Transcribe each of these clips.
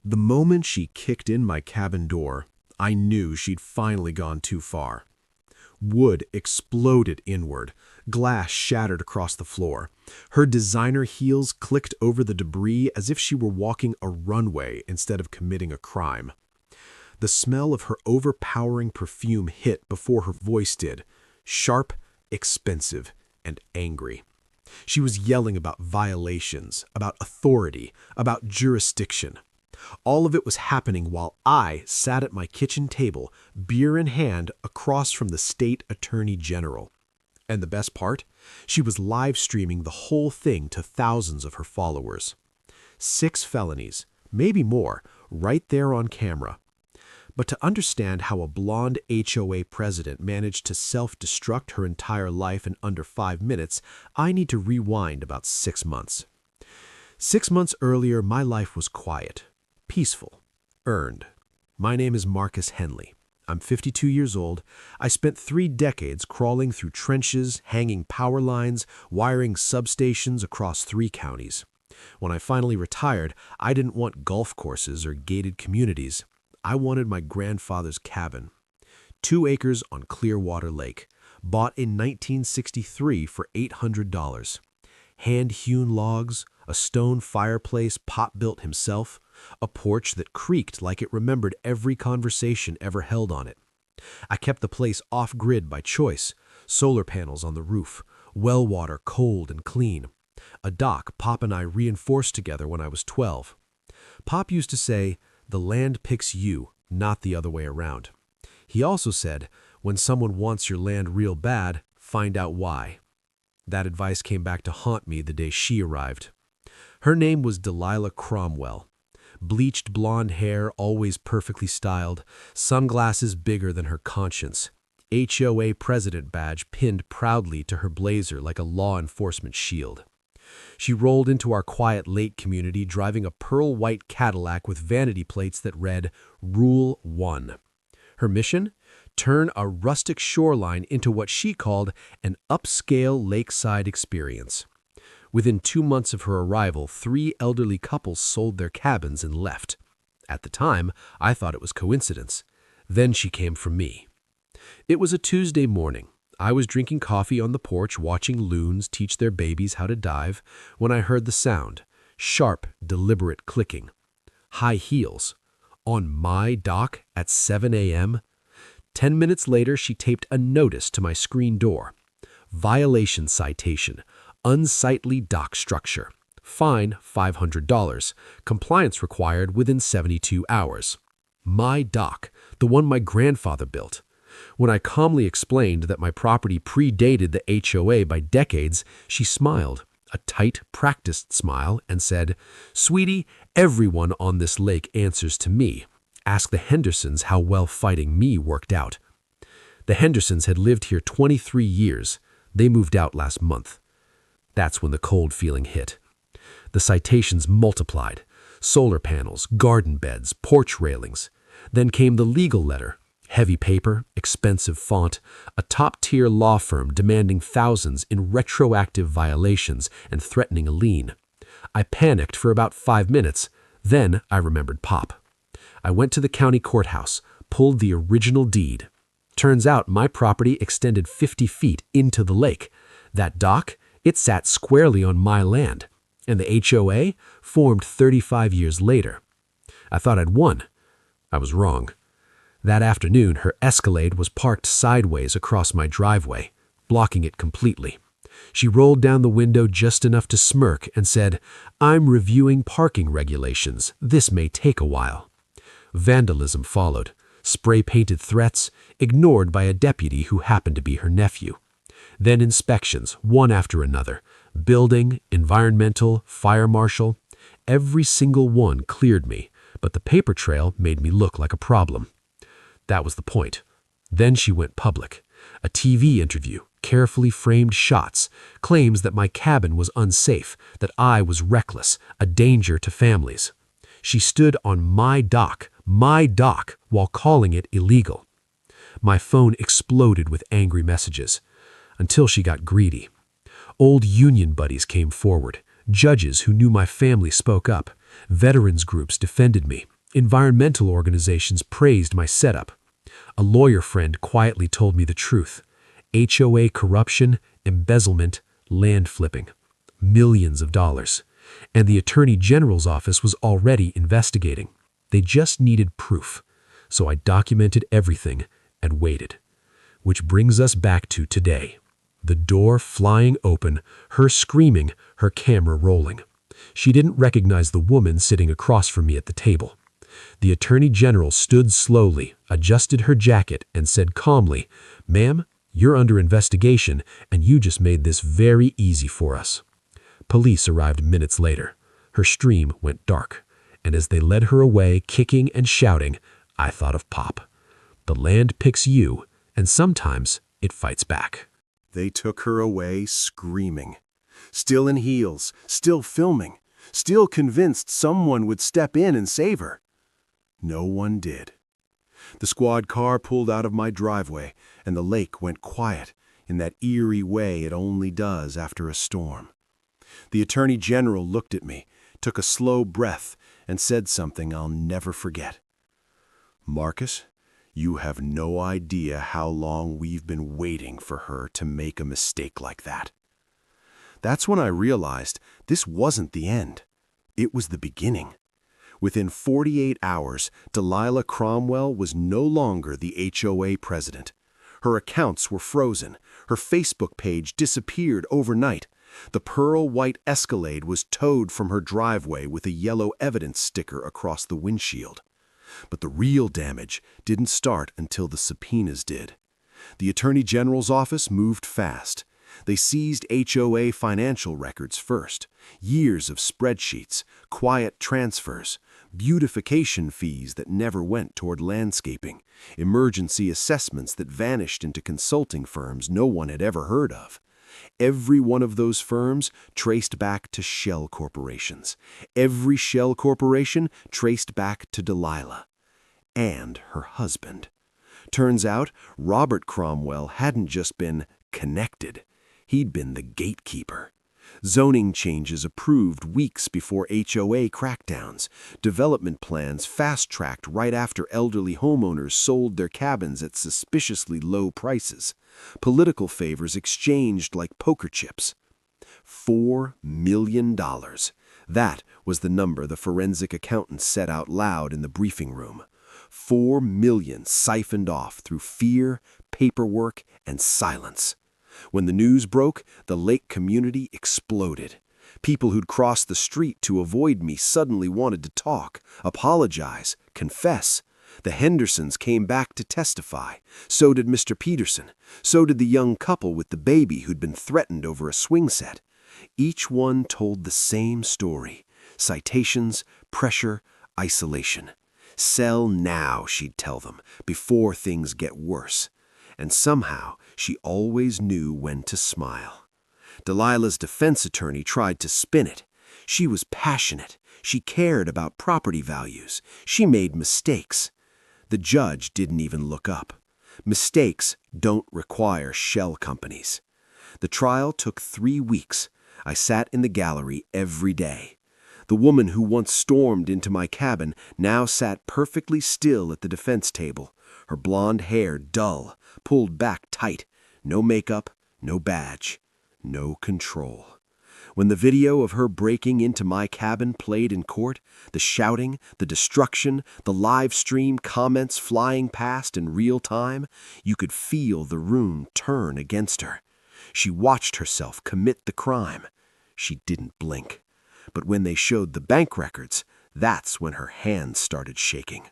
The moment she kicked in my cabin door, I knew she'd finally gone too far. Wood exploded inward, glass shattered across the floor. Her designer heels clicked over the debris as if she were walking a runway instead of committing a crime. The smell of her overpowering perfume hit before her voice did, sharp, expensive, and angry. She was yelling about violations, about authority, about jurisdiction. All of it was happening while I sat at my kitchen table, beer in hand, across from the state attorney general. And the best part? She was live streaming the whole thing to thousands of her followers. 6 felonies, maybe more, right there on camera. But to understand how a blonde HOA president managed to self-destruct her entire life in under 5 minutes, I need to rewind about 6 months. 6 months earlier, my life was quiet, peaceful, earned. My name is Marcus Henley. I'm 52 years old. I spent 3 decades crawling through trenches, hanging power lines, wiring substations across 3 counties. When I finally retired, I didn't want golf courses or gated communities. I wanted my grandfather's cabin. 2 acres on Clearwater Lake, bought in 1963 for $800. Hand-hewn logs, a stone fireplace Pop built himself, a porch that creaked like it remembered every conversation ever held on it. I kept the place off-grid by choice, solar panels on the roof, well water cold and clean, a dock Pop and I reinforced together when I was 12. Pop used to say, "The land picks you, not the other way around." He also said, when someone wants your land real bad, find out why. That advice came back to haunt me the day she arrived. Her name was Delilah Cromwell. Bleached blonde hair, always perfectly styled, sunglasses bigger than her conscience, HOA president badge pinned proudly to her blazer like a law enforcement shield. She rolled into our quiet lake community driving a pearl-white Cadillac with vanity plates that read, Rule 1. Her mission? Turn a rustic shoreline into what she called an upscale lakeside experience. Within 2 months of her arrival, 3 elderly couples sold their cabins and left. At the time, I thought it was coincidence. Then she came for me. It was a Tuesday morning. I was drinking coffee on the porch watching loons teach their babies how to dive when I heard the sound, sharp, deliberate clicking. High heels. On my dock at 7 a.m.? 10 minutes later, she taped a notice to my screen door. Violation citation. Unsightly dock structure. Fine $500. Compliance required within 72 hours. My dock, the one my grandfather built. When I calmly explained that my property predated the HOA by decades, she smiled, a tight, practiced smile, and said, "Sweetie, everyone on this lake answers to me. Ask the Hendersons how well fighting me worked out." The Hendersons had lived here 23 years. They moved out last month. That's when the cold feeling hit. The citations multiplied. Solar panels, garden beds, porch railings. Then came the legal letter. Heavy paper, expensive font, a top-tier law firm demanding thousands in retroactive violations and threatening a lien. I panicked for about 5 minutes. Then I remembered Pop. I went to the county courthouse, pulled the original deed. Turns out my property extended 50 feet into the lake. That dock, it sat squarely on my land. And the HOA formed 35 years later. I thought I'd won. I was wrong. That afternoon, her Escalade was parked sideways across my driveway, blocking it completely. She rolled down the window just enough to smirk and said, "I'm reviewing parking regulations. This may take a while." Vandalism followed, spray-painted threats, ignored by a deputy who happened to be her nephew. Then inspections, one after another. Building, environmental, fire marshal. Every single one cleared me, but the paper trail made me look like a problem. That was the point. Then she went public. A TV interview, carefully framed shots, claims that my cabin was unsafe, that I was reckless, a danger to families. She stood on my dock, while calling it illegal. My phone exploded with angry messages, until she got greedy. Old union buddies came forward. Judges who knew my family spoke up. Veterans groups defended me. Environmental organizations praised my setup. A lawyer friend quietly told me the truth. HOA corruption, embezzlement, land flipping. Millions of dollars. And the Attorney General's office was already investigating. They just needed proof. So I documented everything and waited. Which brings us back to today. The door flying open, her screaming, her camera rolling. She didn't recognize the woman sitting across from me at the table. The Attorney General stood slowly, adjusted her jacket, and said calmly, "Ma'am, you're under investigation, and you just made this very easy for us." Police arrived minutes later. Her stream went dark, and as they led her away, kicking and shouting, I thought of Pop. The land picks you, and sometimes it fights back. They took her away screaming. Still in heels, still filming, still convinced someone would step in and save her. No one did. The squad car pulled out of my driveway, and the lake went quiet in that eerie way it only does after a storm. The Attorney General looked at me, took a slow breath, and said something I'll never forget. "Marcus, you have no idea how long we've been waiting for her to make a mistake like that." That's when I realized this wasn't the end. It was the beginning. Within 48 hours, Delilah Cromwell was no longer the HOA president. Her accounts were frozen. Her Facebook page disappeared overnight. The pearl-white Escalade was towed from her driveway with a yellow evidence sticker across the windshield. But the real damage didn't start until the subpoenas did. The Attorney General's office moved fast. They seized HOA financial records first. Years of spreadsheets, quiet transfers, beautification fees that never went toward landscaping, emergency assessments that vanished into consulting firms no one had ever heard of. Every one of those firms traced back to shell corporations. Every shell corporation traced back to Delilah. And her husband. Turns out, Robert Cromwell hadn't just been connected. He'd been the gatekeeper. Zoning changes approved weeks before HOA crackdowns. Development plans fast-tracked right after elderly homeowners sold their cabins at suspiciously low prices. Political favors exchanged like poker chips. $4 million. That was the number the forensic accountant said out loud in the briefing room. 4 million siphoned off through fear, paperwork, and silence. When the news broke, the lake community exploded. People who'd crossed the street to avoid me suddenly wanted to talk, apologize, confess. The Hendersons came back to testify. So did Mr. Peterson. So did the young couple with the baby who'd been threatened over a swing set. Each one told the same story. Citations, pressure, isolation. Sell now, she'd tell them, before things get worse. And somehow, she always knew when to smile. Delilah's defense attorney tried to spin it. She was passionate. She cared about property values. She made mistakes. The judge didn't even look up. Mistakes don't require shell companies. The trial took 3 weeks. I sat in the gallery every day. The woman who once stormed into my cabin now sat perfectly still at the defense table, her blonde hair dull, pulled back tight, no makeup, no badge, no control. When the video of her breaking into my cabin played in court, the shouting, the destruction, the live stream comments flying past in real time, you could feel the room turn against her. She watched herself commit the crime. She didn't blink. But when they showed the bank records, that's when her hands started shaking.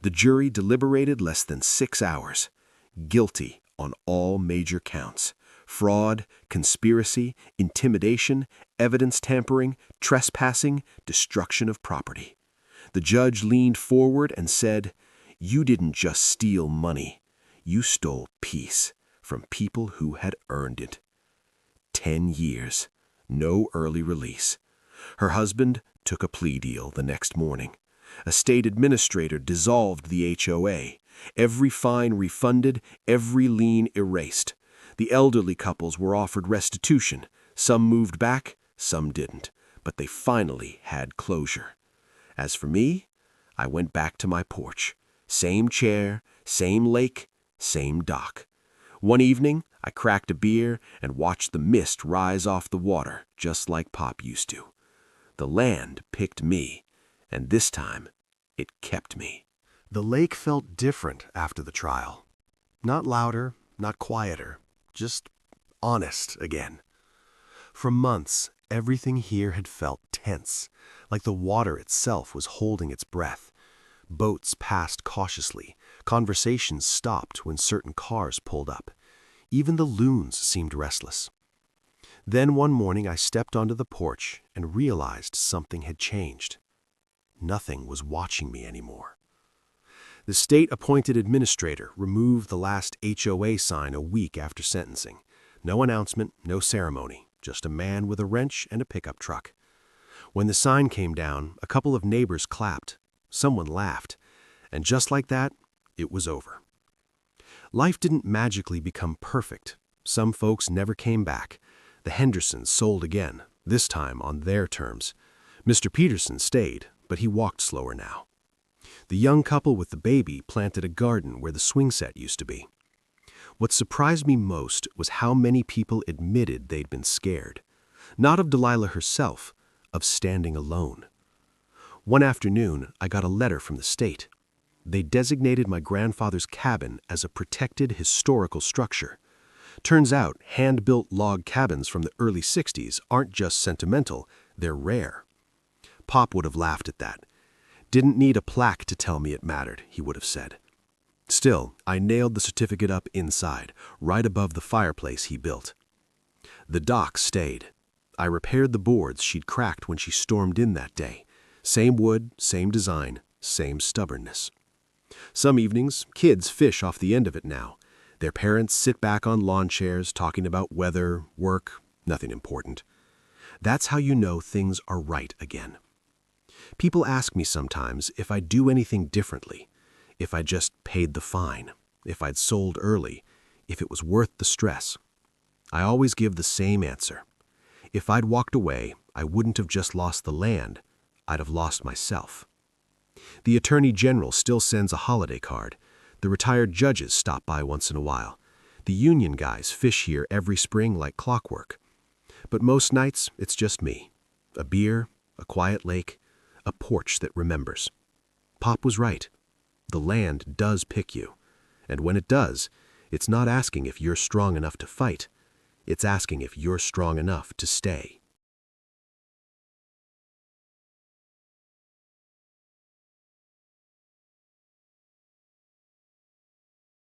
The jury deliberated less than 6 hours. Guilty on all major counts. Fraud, conspiracy, intimidation, evidence tampering, trespassing, destruction of property. The judge leaned forward and said, "You didn't just steal money. You stole peace from people who had earned it." 10 years. No early release. Her husband took a plea deal the next morning. A state administrator dissolved the HOA. Every fine refunded, every lien erased. The elderly couples were offered restitution. Some moved back, some didn't. But they finally had closure. As for me, I went back to my porch. Same chair, same lake, same dock. One evening, I cracked a beer and watched the mist rise off the water, just like Pop used to. The land picked me, and this time, it kept me. The lake felt different after the trial. Not louder, not quieter, just honest again. For months, everything here had felt tense, like the water itself was holding its breath. Boats passed cautiously, conversations stopped when certain cars pulled up. Even the loons seemed restless. Then one morning I stepped onto the porch and realized something had changed. Nothing was watching me anymore. The state-appointed administrator removed the last HOA sign a week after sentencing. No announcement, no ceremony, just a man with a wrench and a pickup truck. When the sign came down, a couple of neighbors clapped. Someone laughed. And just like that, it was over. Life didn't magically become perfect. Some folks never came back. The Hendersons sold again, this time on their terms. Mr. Peterson stayed, but he walked slower now. The young couple with the baby planted a garden where the swing set used to be. What surprised me most was how many people admitted they'd been scared. Not of Delilah herself, of standing alone. One afternoon, I got a letter from the state. They designated my grandfather's cabin as a protected historical structure. Turns out, hand-built log cabins from the early 60s aren't just sentimental, they're rare. Pop would have laughed at that. Didn't need a plaque to tell me it mattered, he would have said. Still, I nailed the certificate up inside, right above the fireplace he built. The dock stayed. I repaired the boards she'd cracked when she stormed in that day. Same wood, same design, same stubbornness. Some evenings, kids fish off the end of it now. Their parents sit back on lawn chairs talking about weather, work, nothing important. That's how you know things are right again. People ask me sometimes if I'd do anything differently, if I just paid the fine, if I'd sold early, if it was worth the stress. I always give the same answer. If I'd walked away, I wouldn't have just lost the land, I'd have lost myself. The Attorney General still sends a holiday card. The retired judges stop by once in a while. The union guys fish here every spring like clockwork. But most nights, it's just me. A beer, a quiet lake, a porch that remembers. Pop was right. The land does pick you. And when it does, it's not asking if you're strong enough to fight. It's asking if you're strong enough to stay.